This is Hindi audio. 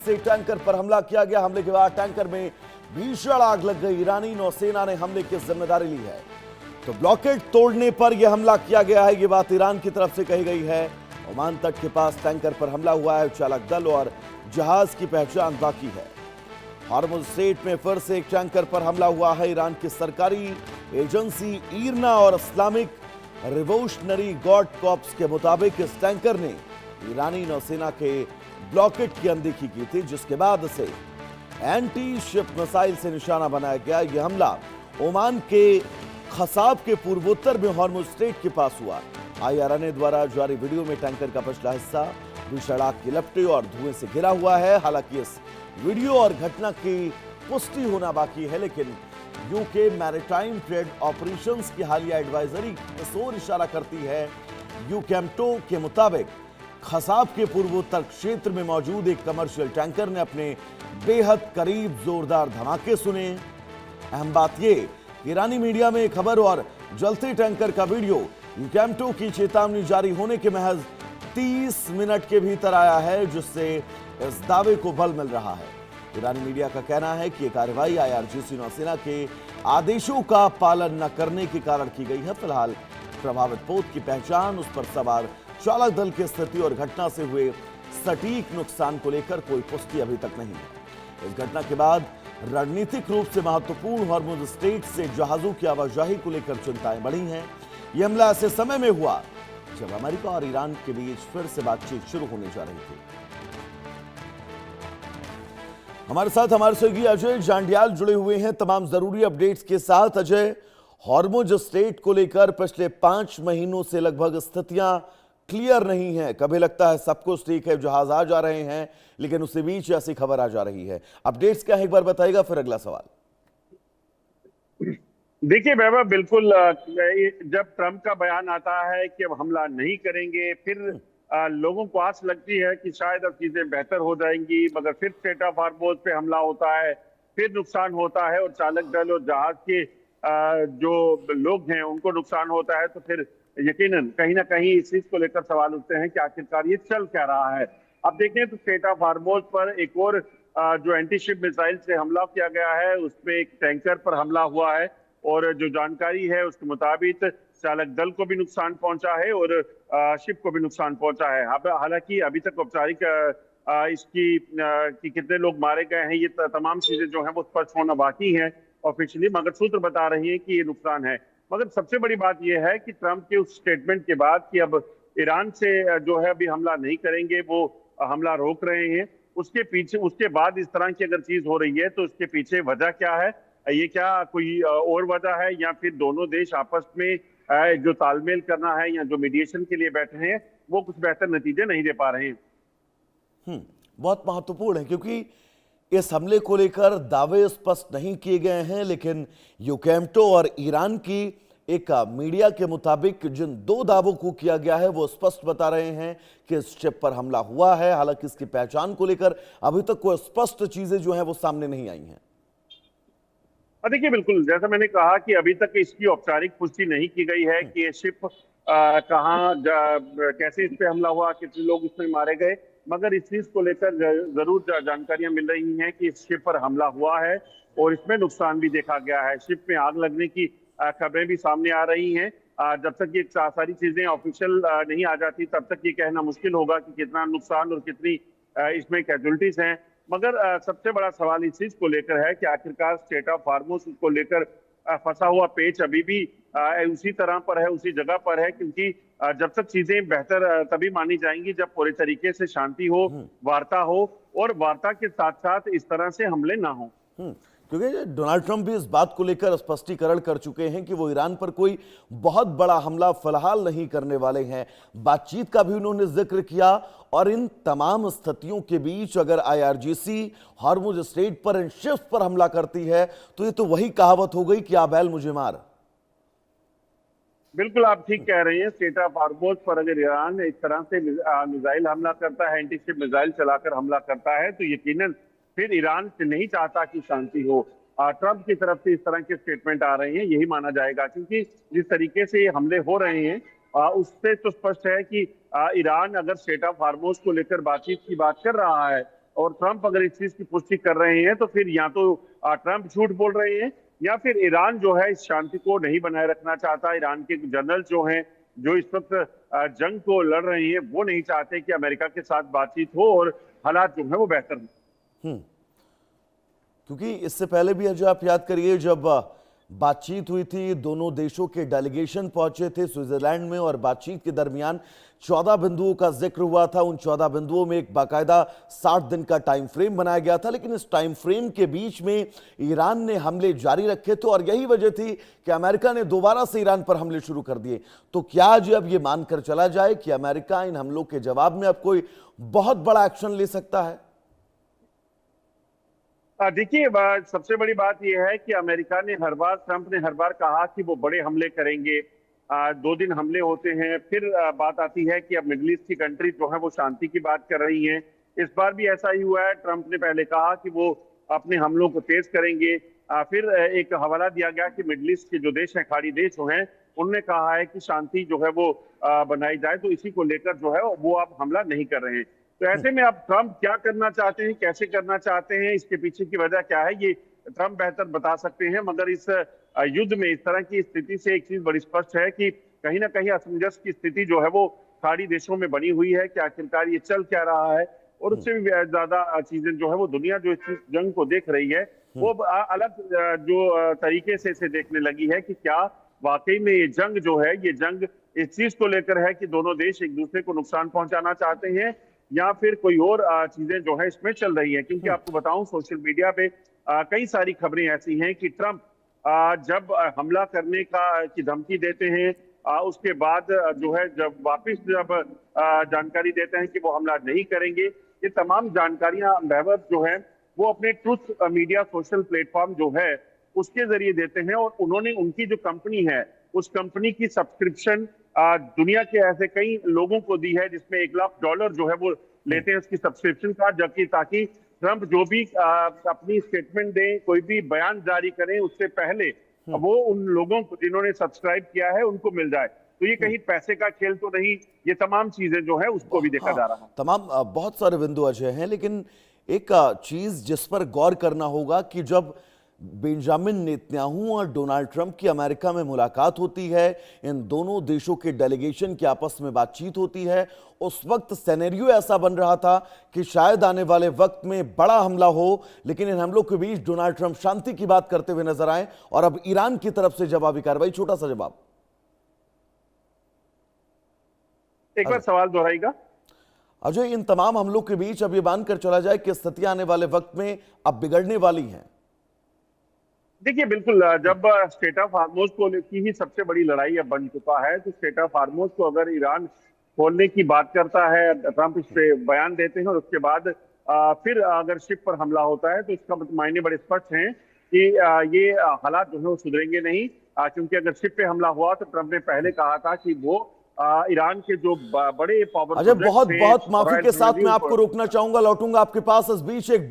से टैंकर पर हमला किया गया। हमले के बाद टैंकर में भीषण आग लग गई। ईरानी नौसेना ने हमले की जिम्मेदारी ली है। तो ब्लॉकेट तोड़ने पर यह हमला किया गया है, यह बात ईरान की तरफ से कही गई है। ओमान तट के पास टैंकर पर हमला हुआ है। चालक दल और जहाज की पहचान बाकी है। हॉर्मुज स्ट्रेट में फिर से एक टैंकर पर हमला हुआ है। ईरान की सरकारी एजेंसी ईरना और इस्लामिक रिवोल्यूशनरी गार्ड कॉर्प्स के मुताबिक इस टैंकर ने ईरानी नौसेना के ब्लॉकेट की अनदेखी की थी, जिसके बाद इसे एंटी शिप मिसाइल से निशाना बनाया गया। यह हमला ओमान के खसाब के पूर्वोत्तर में हॉर्मुज स्ट्रेट के पास हुआ। IRNA द्वारा जारी वीडियो में टैंकर का पिछला हिस्सा भीषण आग की लपटें और धुएं से घिरा हुआ है। हालांकि इस वीडियो और घटना की पुष्टि होना बाकी है, लेकिन यूके मैरिटाइम ट्रेड ऑपरेशंस की हालिया एडवाइजरी इस ओर इशारा करती है। यूकैम्टो के मुताबिक खसाब के पूर्वोत्तर क्षेत्र में मौजूद एक कमर्शियल टैंकर ने अपने बेहद करीब जोरदार धमाके सुने। अहम बात यह, ईरानी मीडिया में खबर और जलते टैंकर का वीडियो यूकैम्टो की चेतावनी जारी होने के महज 30 मिनट के भीतर आया है, जिससे इस दावे को बल मिल रहा है। ईरानी मीडिया का कहना है कि यह कार्रवाई IRGC नौसेना के आदेशों का पालन न करने के कारण की गई है। फिलहाल प्रभावित पोत की पहचान, उस पर सवार चालक दल की स्थिति और घटना से हुए सटीक नुकसान को लेकर कोई पुष्टि अभी तक नहीं है। इस घटना के बाद रणनीतिक रूप से महत्वपूर्ण हॉर्मुज स्ट्रेट से जहाजों की आवाजाही को लेकर चिंताएं बढ़ी हैं। यह हमला ऐसे समय में हुआ जब अमेरिका और ईरान के बीच फिर से बातचीत शुरू होने जा रही थी। हमारे साथ हमारे सहयोगी अजय जांडियाल जुड़े हुए हैं तमाम जरूरी अपडेट्स के साथ। अजय, हॉर्मुज स्ट्रेट को लेकर पिछले 5 महीनों से लगभग स्थितियां क्लियर नहीं है। कभी लगता है सब कुछ ठीक है, जहाज आ जा रहे हैं, लेकिन उसके बीच ऐसी खबर आ जा रही है। अपडेट्स क्या है एक बार बताइएगा, फिर अगला सवाल। देखिए वैभव, बिल्कुल जब ट्रंप का बयान आता है कि अब हमला नहीं करेंगे, फिर लोगों को आस लगती है कि शायद अब चीजें बेहतर हो जाएंगी, मगर फिर स्ट्रेट ऑफ हॉर्मुज पे हमला होता है, फिर नुकसान होता है और चालक दल और जहाज के जो लोग हैं उनको नुकसान होता है। तो फिर यकीनन कहीं ना कहीं इस चीज को लेकर सवाल उठते हैं कि आखिरकार ये चल क्या रहा है। अब देखें तो स्ट्रेट ऑफ हॉर्मुज पर एक और जो एंटी शिप मिसाइल से हमला किया गया है, उसमें एक टैंकर पर हमला हुआ है और जो जानकारी है उसके मुताबिक चालक दल को भी नुकसान पहुंचा है और शिप को भी नुकसान पहुंचा है। अब हालांकि अभी तक औपचारिक इसकी कि कितने लोग मारे गए हैं, ये तमाम चीजें जो हैं वो स्पष्ट होना बाकी है ऑफिशियली, मगर सूत्र बता रही है कि ये नुकसान है। मगर सबसे बड़ी बात यह है कि ट्रंप के उस स्टेटमेंट के बाद कि अब ईरान से जो है अभी हमला नहीं करेंगे, वो हमला रोक रहे हैं, उसके पीछे उसके बाद इस तरह की अगर चीज हो रही है तो उसके पीछे वजह क्या है? ये क्या कोई और वजह है या फिर दोनों देश आपस में जो तालमेल करना है या जो मीडिएशन के लिए बैठे हैं वो कुछ बेहतर नतीजे नहीं दे पा रहे हैं? बहुत महत्वपूर्ण है, क्योंकि इस हमले को लेकर दावे स्पष्ट नहीं किए गए हैं, लेकिन यूकैम्टो और ईरान की एक मीडिया के मुताबिक जिन 2 दावों को किया गया है वो स्पष्ट बता रहे हैं कि इस शिप पर हमला हुआ है। हालांकि इसकी पहचान को लेकर अभी तक कोई स्पष्ट चीजें जो हैं वो सामने नहीं आई हैं। देखिए बिल्कुल, जैसा मैंने कहा कि अभी तक इसकी औपचारिक पुष्टि नहीं की गई है कि ये शिप कहाँ कैसे इस पे हमला हुआ, कितने लोग इसमें मारे गए, मगर इस चीज को लेकर जरूर जानकारियां मिल रही हैं कि इस शिप पर हमला हुआ है और इसमें नुकसान भी देखा गया है। शिप में आग लगने की खबरें भी सामने आ रही हैं। जब तक ये सारी चीजें ऑफिशियल नहीं आ जाती तब तक ये कहना मुश्किल होगा कि कितना नुकसान और कितनी इसमें कैजुअल्टीज हैं। मगर सबसे बड़ा सवाल इस चीज को लेकर है कि आखिरकार स्ट्रेट ऑफ हॉर्मुज को लेकर फंसा हुआ पेच अभी भी उसी तरह पर है, उसी जगह पर है, क्योंकि जब तक चीजें बेहतर तभी मानी जाएंगी जब पूरे तरीके से शांति हो, वार्ता हो और वार्ता के साथ साथ इस तरह से हमले ना हो। क्योंकि डोनाल्ड ट्रंप भी इस बात को लेकर स्पष्टीकरण कर चुके हैं कि वो ईरान पर कोई बहुत बड़ा हमला फिलहाल नहीं करने वाले हैं। बातचीत का भी उन्होंने जिक्र किया और इन तमाम स्थितियों के बीच अगर IRGC हॉर्मुज स्ट्रेट पर इन शिप्स पर हमला करती है तो ये तो वही कहावत हो गई कि आ बैल मुझे मार। बिल्कुल आप ठीक कह रहे हैं। स्ट्रेट ऑफ हॉर्मुज पर अगर ईरान इस तरह से मिसाइल हमला करता है, एंटी शिप मिसाइल चलाकर हमला करता है, तो यकीनन फिर ईरान से नहीं चाहता कि शांति हो। ट्रंप की तरफ से इस तरह के स्टेटमेंट आ रहे हैं, यही माना जाएगा, क्योंकि जिस तरीके से ये हमले हो रहे हैं उससे तो स्पष्ट है कि ईरान अगर स्ट्रेट ऑफ हॉर्मुज को लेकर बातचीत की बात कर रहा है और ट्रंप अगर इस चीज की पुष्टि कर रहे हैं तो फिर या तो ट्रंप झूठ बोल रहे हैं या फिर ईरान जो है इस शांति को नहीं बनाए रखना चाहता। ईरान के जनरल जो हैं, जो इस वक्त जंग को लड़ रहे हैं, वो नहीं चाहते कि अमेरिका के साथ बातचीत हो और हालात जो है वो बेहतर हो। क्योंकि इससे पहले भी जो आप याद करिए, जब बातचीत हुई थी, दोनों देशों के डेलीगेशन पहुंचे थे स्विट्जरलैंड में और बातचीत के दरमियान 14 बिंदुओं का जिक्र हुआ था। उन 14 बिंदुओं में एक बाकायदा 60 दिन का टाइम फ्रेम बनाया गया था, लेकिन इस टाइम फ्रेम के बीच में ईरान ने हमले जारी रखे थे और यही वजह थी कि अमेरिका ने दोबारा से ईरान पर हमले शुरू कर दिए। तो क्या आज अब यह मानकर चला जाए कि अमेरिका इन हमलों के जवाब में अब कोई बहुत बड़ा एक्शन ले सकता है? देखिए, सबसे बड़ी बात यह है कि अमेरिका ने हर बार, ट्रंप ने हर बार कहा कि वो बड़े हमले करेंगे। 2 दिन हमले होते हैं, फिर बात आती है कि अब मिडिल ईस्ट की कंट्री जो है वो शांति की बात कर रही हैं। इस बार भी ऐसा ही हुआ है। ट्रंप ने पहले कहा कि वो अपने हमलों को तेज करेंगे, फिर एक हवाला दिया गया कि मिडिल ईस्ट के जो देश हैं, खाड़ी देश जो हैं, उनने कहा है कि शांति जो है वो बनाई जाए, तो इसी को लेकर जो है वो अब हमला नहीं कर रहे हैं। तो ऐसे में अब ट्रंप क्या करना चाहते हैं, कैसे करना चाहते हैं, इसके पीछे की वजह क्या है, ये ट्रंप बेहतर बता सकते हैं। मगर इस युद्ध में, इस तरह की स्थिति से एक चीज बड़ी स्पष्ट है कि कहीं ना कहीं असमंजस की स्थिति जो है वो खाड़ी देशों में बनी हुई है कि आखिरकार ये चल क्या रहा है। और उससे भी ज्यादा चीजें जो है वो दुनिया जो इस जंग को देख रही है वो अलग जो तरीके से इसे देखने लगी है कि क्या वाकई में ये जंग जो है, ये जंग इस चीज को लेकर है कि दोनों देश एक दूसरे को नुकसान पहुंचाना चाहते हैं या फिर कोई और चीजें जो है इसमें चल रही है। क्योंकि आपको बताऊं, सोशल मीडिया पे कई सारी खबरें ऐसी हैं कि ट्रंप जब हमला करने की धमकी देते हैं, उसके बाद जो है जब वापस जानकारी देते हैं कि वो हमला नहीं करेंगे, ये तमाम जानकारियां महवर जो है वो अपने ट्रुथ मीडिया सोशल प्लेटफॉर्म जो है उसके जरिए देते हैं। और उन्होंने उनकी जो कंपनी है, उस कंपनी की सब्सक्रिप्शन दुनिया के ऐसे कई लोगों को दी है, जिसमें $1 लाख जो है वो लेते हैं उसकी सब्सक्रिप्शन का, जबकि ताकि ट्रंप जो भी अपनी स्टेटमेंट दें, कोई भी बयान जारी करें, उससे पहले वो उन लोगों को जिन्होंने सब्सक्राइब किया है उनको मिल जाए। तो ये कहीं पैसे का खेल तो नहीं, ये तमाम चीजें जो है उसको भी देखा जा रहा है। तमाम बहुत सारे बिंदु अजय हैं, लेकिन एक चीज जिस पर गौर करना होगा कि जब बेंजामिन नेतन्याहू और डोनाल्ड ट्रंप की अमेरिका में मुलाकात होती है, इन दोनों देशों के डेलीगेशन की आपस में बातचीत होती है, उस वक्त सिनेरियो ऐसा बन रहा था कि शायद आने वाले वक्त में बड़ा हमला हो, लेकिन इन हमलों के बीच डोनाल्ड ट्रंप शांति की बात करते हुए नजर आए और अब ईरान की तरफ से जवाबी कार्रवाई। छोटा सा जवाब, एक बार सवाल दोहराइएगा अजय। इन तमाम हमलों के बीच अब ये मानकर चला जाए कि स्थितियां आने वाले वक्त में अब बिगड़ने वाली हैं। देखिए, बिल्कुल, जब स्टेट ऑफ हार्मोज को की ही सबसे बड़ी लड़ाई अब बन चुका है, तो स्टेट ऑफ हार्मोज को अगर ईरान खोलने की बात करता है, ट्रंप इस पे बयान देते हैं और उसके बाद फिर अगर शिप पर हमला होता है, तो इसका मायने बड़े स्पष्ट हैं कि ये हालात जो है वो सुधरेंगे नहीं। क्योंकि अगर शिप पे हमला हुआ तो ट्रंप ने पहले कहा था कि वो ईरान के जो बड़े पावर, अजय बहुत बहुत माफी के साथ मैं आपको रोकना चाहूंगा, लौटूंगा आपके पास। इस बीच एक